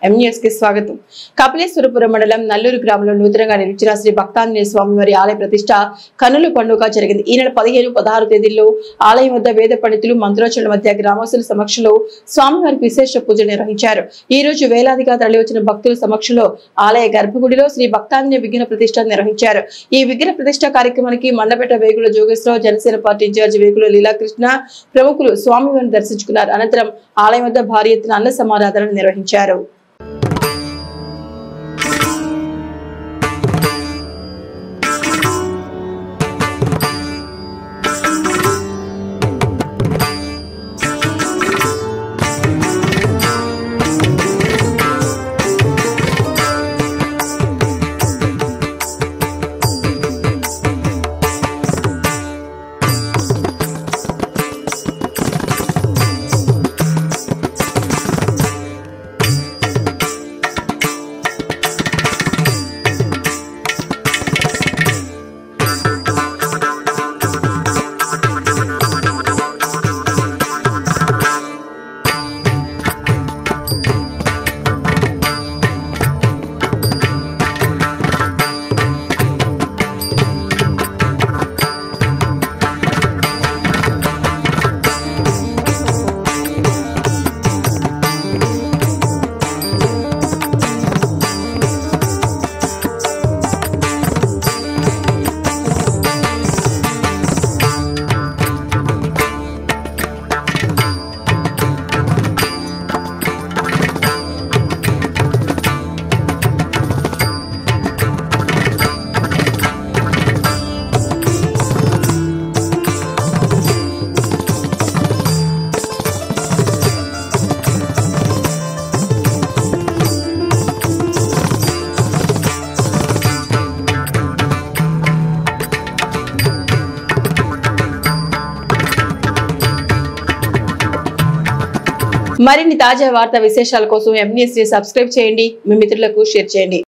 M News కి స్వాగతం. కపిలేశ్వరపురం మండలం నల్లూరు గ్రామంలో నూతనంగా నిర్మించిన శ్రీ భక్తాంజనేయ స్వామివారి ఆలయ ప్రతిష్ట కన్నుల పండుగ జరిగింది. ఈ నెల 15, 16 తేదీల్లో ఆలయం వద్ద వేద పండితులు మంత్రోచ్చరణల మధ్య గ్రామస్తుల సమక్షంలో స్వామివారికి విశేష పూజలు నిర్వహించారు. ఈ రోజు వేలాదిగా తరలివచ్చిన భక్తుల సమక్షంలో ఆలయ గర్భగుడిలో శ్రీ భక్తాంజనేయ విగ్రహ ప్రతిష్ట నిర్వహించారు. ఈ విగ్రహ ప్రతిష్ట కార్యక్రమానికి మండపేట వేగుల జోగేశ్వరరావు, జనసేన పార్టీ ఇన్ఛార్జి వేగుల లీలాకృష్ణ ప్రముఖులు స్వామివారిని దర్శించుకున్నారు. అనంతరం ఆలయం వద్ద భారీ ఎత్తున అన్న సమారాధనలు నిర్వహించారు. మరిన్ని తాజా వార్తా విశేషాల కోసం ఎంన్యూస్ ని సబ్స్క్రైబ్ చేయండి, మీ మిత్రులకు షేర్ చేయండి.